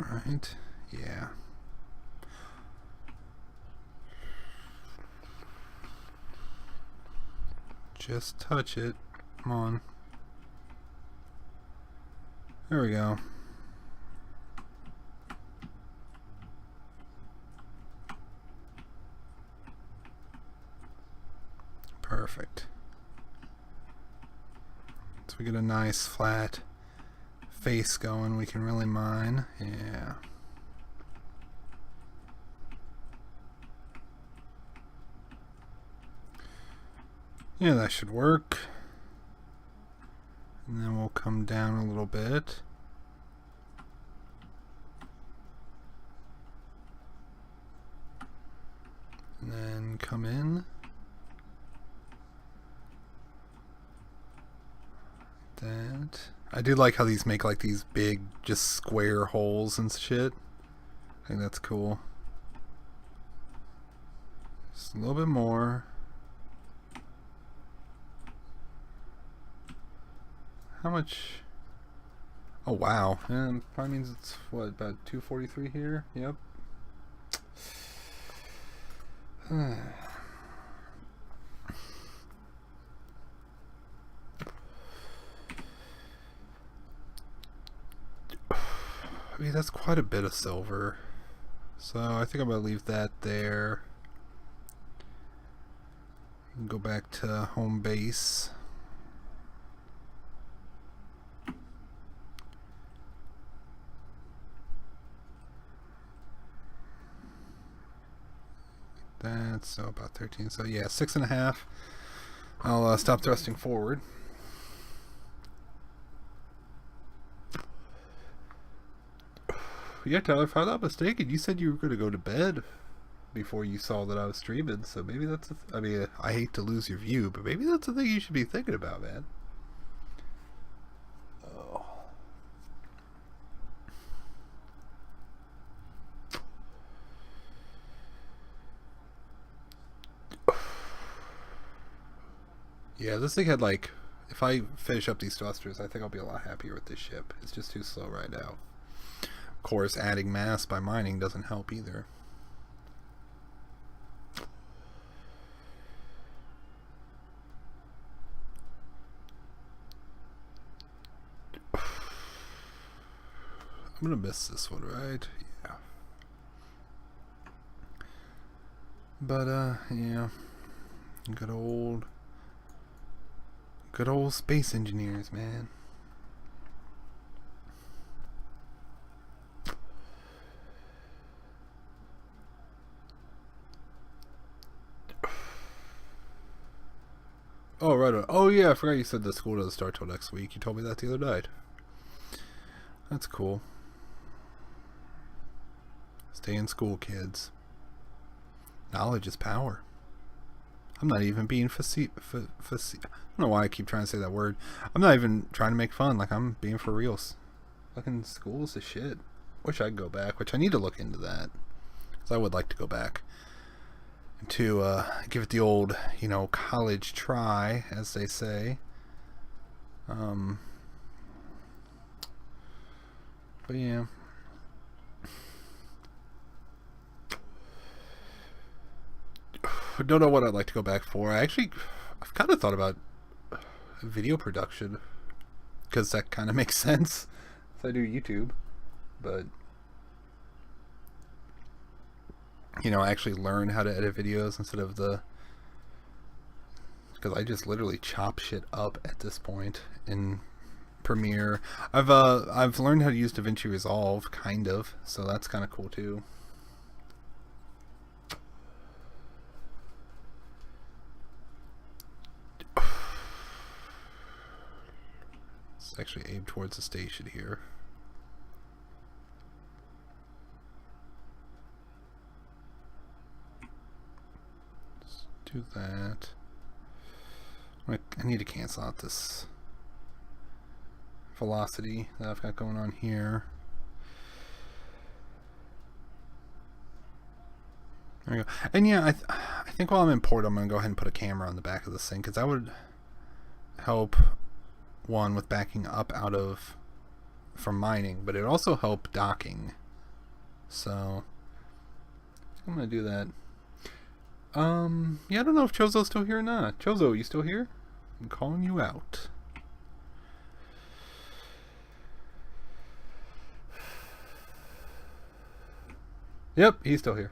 Right? Yeah. Just touch it. Come on. There we go. Perfect. So we get a nice flat face going, we can really mine. Yeah. Yeah, that should work. And then we'll come down a little bit. And then come in. That. I do like how these make like these big, just square holes and shit. I think that's cool. Just a little bit more. How much? Oh wow. And probably means it's what, about 243 here? Yep. I mean, that's quite a bit of silver. So I think I'm going to leave that there. Go back to home base. That's so about 13. So yeah, 6.5. I'll stop thrusting forward. Yeah, Tyler, if I'm not mistaken, you said you were going to go to bed before you saw that I was streaming. So maybe that's I mean, I hate to lose your view, but maybe that's the thing you should be thinking about, man. Oh. Yeah, this thing had like, if I finish up these thrusters, I think I'll be a lot happier with this ship. It's just too slow right now. Of course, adding mass by mining doesn't help either. I'm gonna miss this one, right? Yeah. But yeah. Good old space engineers, man. Oh, right on. Oh, yeah, I forgot you said the school doesn't start till next week. You told me that the other night. That's cool. Stay in school, kids. Knowledge is power. I'm not even being I don't know why I keep trying to say that word. I'm not even trying to make fun. Like, I'm being for reals. Fucking school's the shit. Wish I'd go back, which I need to look into that. Because I would like to go back. And to give it the old, you know, college try, as they say. But yeah. I don't know what I'd like to go back for. I've kind of thought about video production, because that kind of makes sense. So I do YouTube, but you know, actually learn how to edit videos instead of because I just literally chop shit up at this point in Premiere. I've learned how to use DaVinci Resolve, kind of, so that's kind of cool too. Actually aim towards the station here. Let's do that. I need to cancel out this velocity that I've got going on here. There we go. And yeah, I think while I'm in port, I'm going to go ahead and put a camera on the back of this thing, because that would help, one, with backing up from mining, but it would also help docking. So I'm gonna do that. Yeah, I don't know if Chozo's still here or not. Chozo, you still here? I'm calling you out. Yep, he's still here.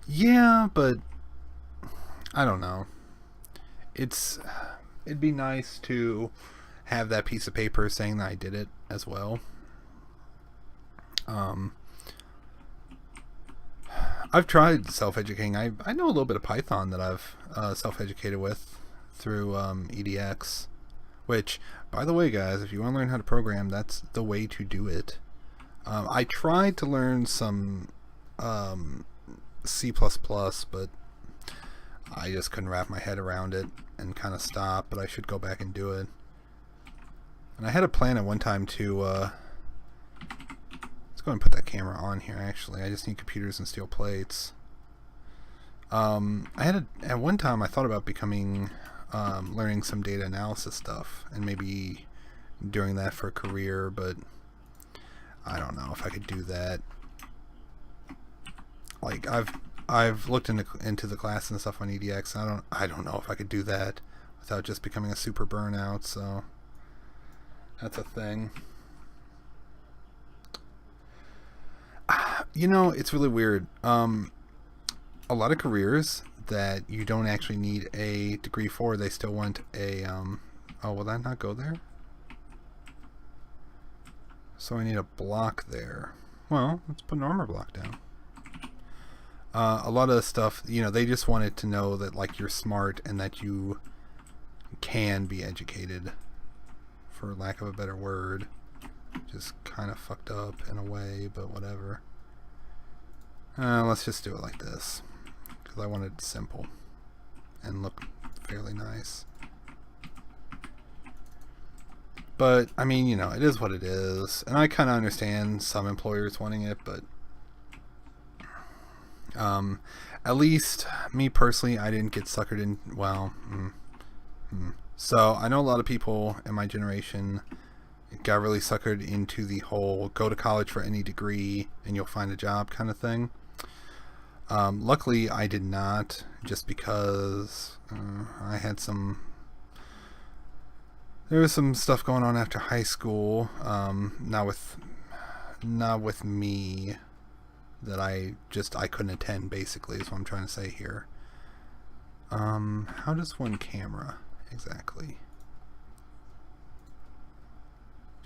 Yeah, but I don't know. It'd be nice to have that piece of paper saying that I did it as well. I've tried self-educating. I know a little bit of Python that I've self-educated with through EDX, which, by the way, guys, if you want to learn how to program, that's the way to do it. I tried to learn some C++, but I just couldn't wrap my head around it and kind of stopped, but I should go back and do it. And I had a plan at one time to let's go and put that camera on here. Actually, I just need computers and steel plates. At one time I thought about becoming learning some data analysis stuff and maybe doing that for a career, but I don't know if I could do that. Like I've looked into the class and stuff on EDX. I don't know if I could do that without just becoming a super burnout. So that's a thing. You know, it's really weird. A lot of careers that you don't actually need a degree for, they still want a oh, will that not go there? So I need a block there. Well, let's put an armor block down. A lot of stuff, you know, they just wanted to know that, like, you're smart and that you can be educated, for lack of a better word. Just kind of fucked up in a way, but whatever. Let's just do it like this, because I want it simple and look fairly nice. But, I mean, you know, it is what it is. And I kind of understand some employers wanting it, but at least me personally, I didn't get suckered in. Well, so I know a lot of people in my generation got really suckered into the whole go to college for any degree and you'll find a job kind of thing. Luckily, I did not, just because I had there was some stuff going on after high school, not with me, that I couldn't attend, basically, is what I'm trying to say here. How does one camera exactly?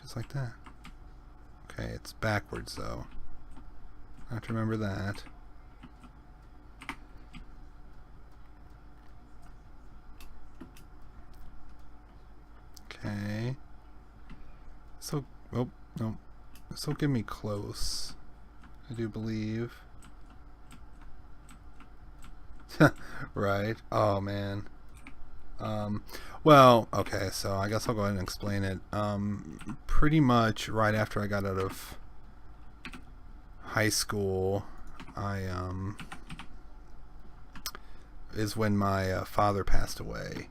Just like that. Okay, it's backwards though. I have to remember that. Okay. So, oh, no. So give me close, I do believe. Right. Oh, man. Well, okay, so I guess I'll go ahead and explain it. Pretty much right after I got out of high school, is when my father passed away.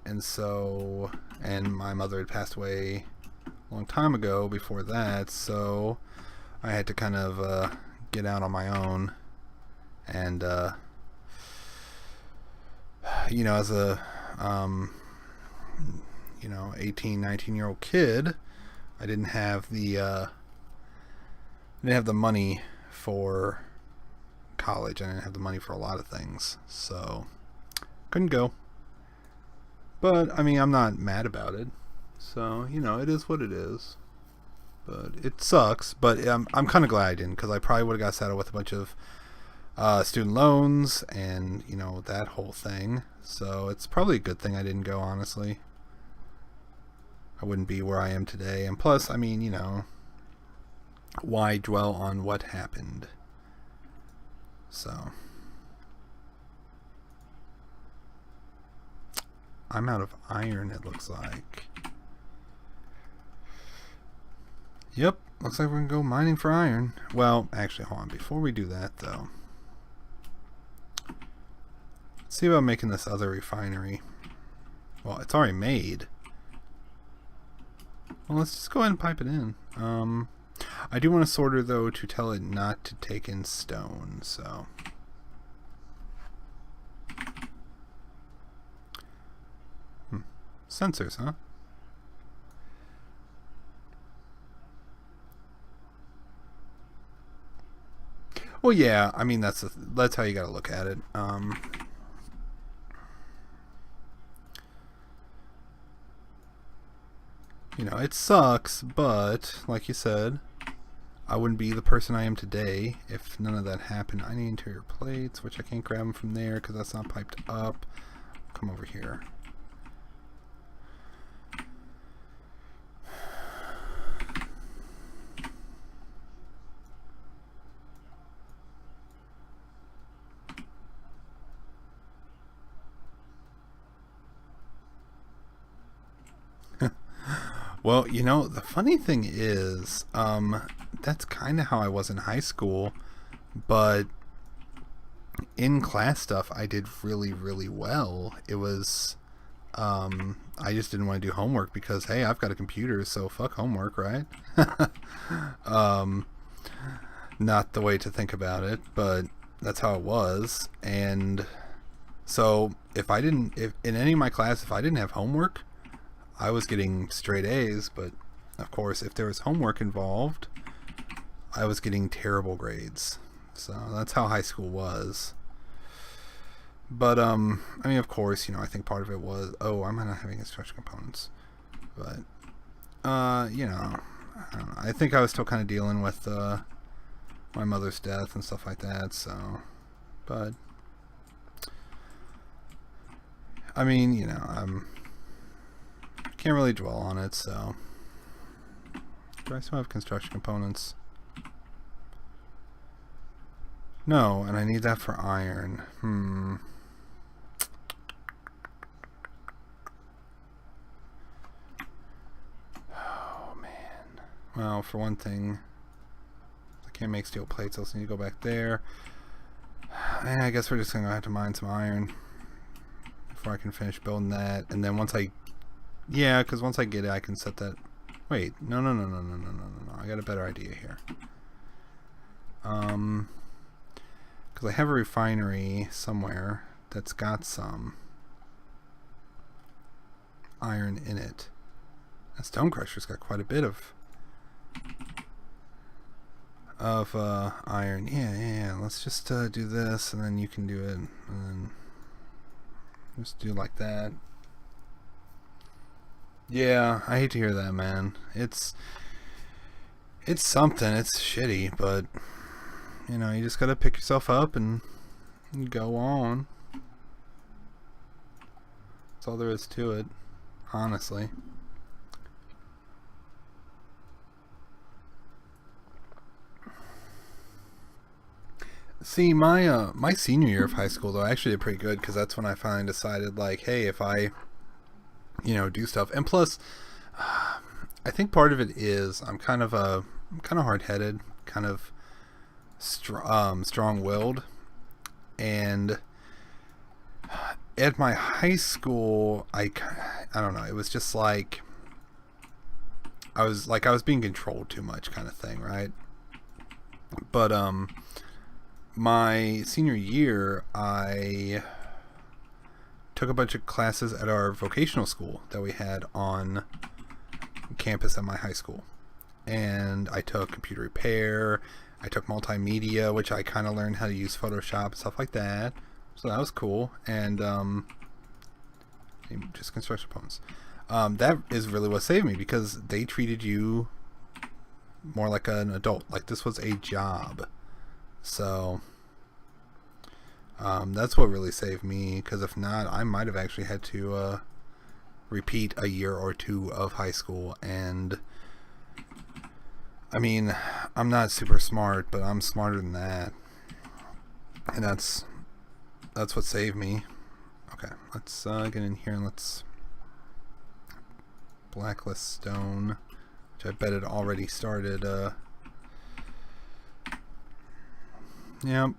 And so, and my mother had passed away a long time ago before that, so I had to kind of get out on my own. And you know, as a 18, 19-year-old kid, I didn't have the money for college. I didn't have the money for a lot of things, so couldn't go. But I mean, I'm not mad about it. So, you know, it is what it is. But it sucks. But I'm kind of glad I didn't, because I probably would have got saddled with a bunch of student loans and, you know, that whole thing. So it's probably a good thing I didn't go, honestly. I wouldn't be where I am today. And plus, I mean, you know, why dwell on what happened? So I'm out of iron, it looks like. Yep, looks like we're gonna go mining for iron. Well, actually, hold on. Before we do that, though, let's see about making this other refinery. Well, it's already made. Well, let's just go ahead and pipe it in. I do want a sorter, though, to tell it not to take in stone, so... Sensors, huh? Well, yeah, I mean, that's how you gotta look at it. You know, it sucks, but, like you said, I wouldn't be the person I am today if none of that happened. I need interior plates, which I can't grab them from there because that's not piped up. Come over here. Well, you know, the funny thing is, that's kind of how I was in high school, but in class stuff, I did really, really well. It was, I just didn't want to do homework because, hey, I've got a computer, so fuck homework, right? Not the way to think about it, but that's how it was. And so if in any of my class, if I didn't have homework, I was getting straight A's, but of course, if there was homework involved, I was getting terrible grades. So that's how high school was. But, I mean, of course, you know, I think part of it was, oh, I'm not having instruction components. But, you know, I don't know. I think I was still kind of dealing with, my mother's death and stuff like that, so, but, I mean, you know, can't really dwell on it, so. Do I still have construction components? No, and I need that for iron. Oh, man. Well, for one thing, I can't make steel plates, I also need to go back there. And I guess we're just going to have to mine some iron before I can finish building that. And then once I... Yeah, because once I get it, I can set that... Wait, no. I got a better idea here. Because I have a refinery somewhere that's got some iron in it. That stone crusher's got quite a bit of iron. Yeah. Let's just do this, and then you can do it, and then just do like that. Yeah, I hate to hear that, man. It's something. It's shitty, but you know, you just gotta pick yourself up and go on. That's all there is to it, honestly. See, my senior year of high school, though, I actually did pretty good because that's when I finally decided, like, hey, if I, you know, do stuff. And plus, I think part of it is I'm kind of hard-headed, kind of strong-willed, and at my high school, I don't know, it was just like I was being controlled too much, kind of thing, right? But my senior year, I took a bunch of classes at our vocational school that we had on campus at my high school. And I took computer repair, I took multimedia, which I kind of learned how to use Photoshop and stuff like that. So that was cool. And just construction components. That is really what saved me because they treated you more like an adult. Like this was a job. So that's what really saved me, because if not, I might have actually had to repeat a year or two of high school. And I mean, I'm not super smart, but I'm smarter than that, and that's what saved me. Okay, let's get in here and let's blacklist stone, which I bet it already started. Yep.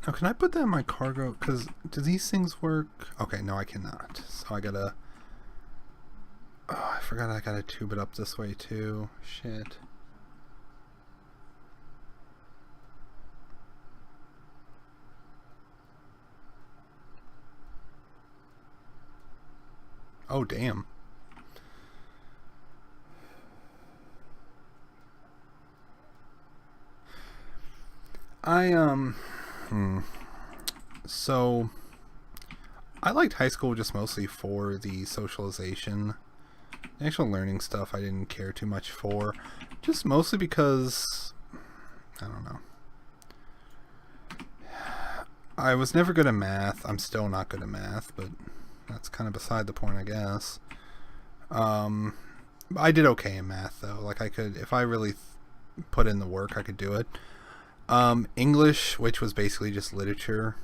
Oh, can I put that in my cargo? Because do these things work? Okay, no, I cannot. So I gotta... Oh, I forgot I gotta tube it up this way too. Shit. Oh, damn. So I liked high school just mostly for the socialization. The actual learning stuff I didn't care too much for. Just mostly because, I don't know. I was never good at math. I'm still not good at math, but that's kind of beside the point, I guess. I did okay in math, though. Like, I could, if I really put in the work, I could do it. English, which was basically just literature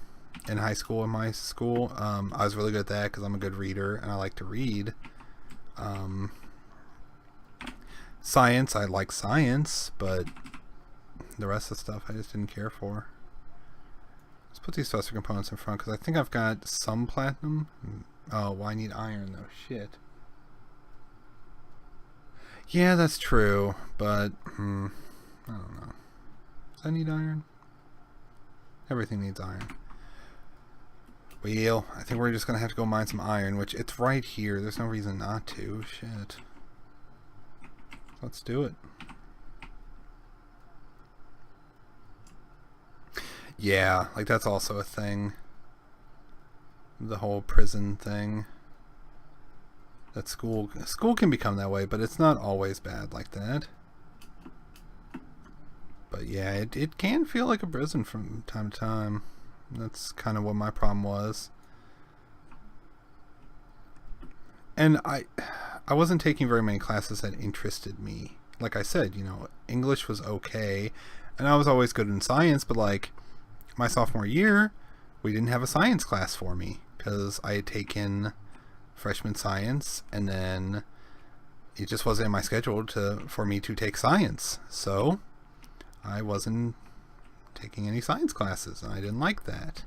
in high school, in my school, I was really good at that because I'm a good reader and I like to read. Science, I like science, but the rest of the stuff I just didn't care for. Let's put these tester components in front because I think I've got some platinum. Oh, well, I need iron though. Shit. Yeah, that's true, but I don't know. Does I need iron? Everything needs iron. Well, I think we're just gonna have to go mine some iron, which it's right here. There's no reason not to. Shit. Let's do it. Yeah, like that's also a thing. The whole prison thing. That school can become that way, but it's not always bad like that. But yeah, it can feel like a prison from time to time. That's kind of what my problem was. And I wasn't taking very many classes that interested me. Like I said, you know, English was okay, and I was always good in science, but like my sophomore year, we didn't have a science class for me because I had taken freshman science, and then it just wasn't in my schedule for me to take science. So I wasn't taking any science classes, and I didn't like that.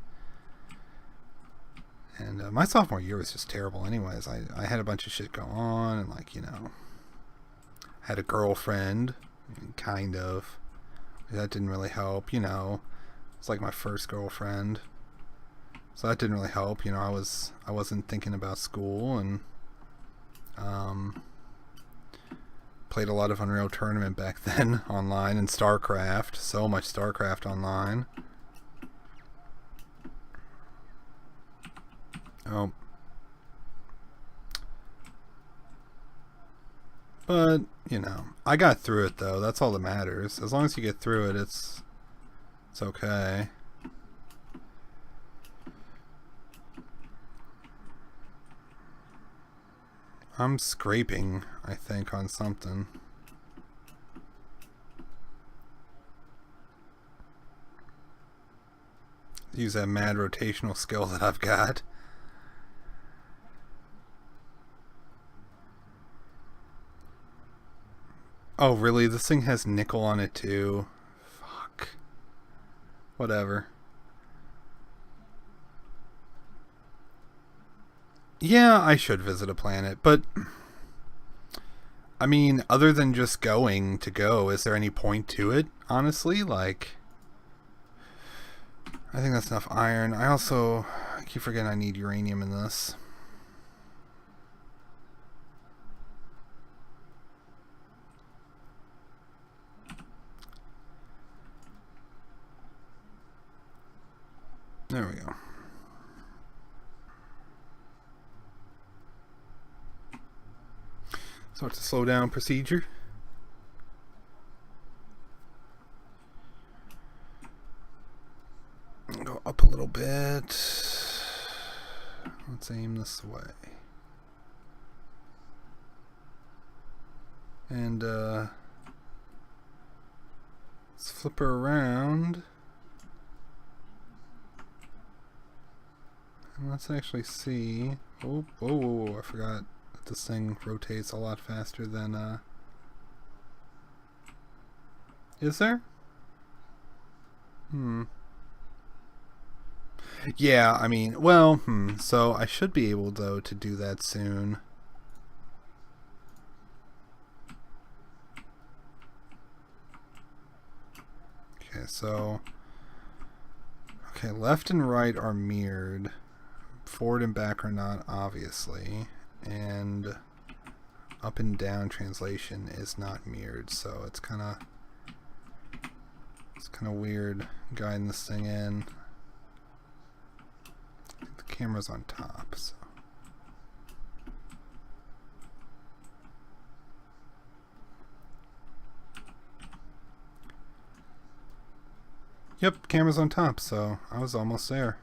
And my sophomore year was just terrible anyways. I had a bunch of shit go on, and like, you know, I had a girlfriend, kind of. That didn't really help, you know. It's like my first girlfriend. So that didn't really help, you know. I wasn't thinking about school, and played a lot of Unreal Tournament back then online, and StarCraft. So much StarCraft online. Oh. But, you know, I got through it though. That's all that matters. As long as you get through it, it's okay. I'm scraping, I think, on something. Use that mad rotational skill that I've got. Oh, really? This thing has nickel on it too? Fuck. Whatever. Yeah, I should visit a planet, but I mean, other than just going to go, is there any point to it, honestly? Like, I think that's enough iron. I keep forgetting I need uranium in this. There we go. Start to slow down procedure. Go up a little bit. Let's aim this way. And let's flip her around. And let's actually see. Oh, whoa, I forgot that this thing rotates a lot faster than is there? Yeah, I mean, well, so I should be able, though, to do that soon. Okay, so... Okay, left and right are mirrored. Forward and back are not, obviously. And up and down translation is not mirrored, so it's kind of weird guiding this thing in. I think the camera's on top, so. Yep, camera's on top, so I was almost there.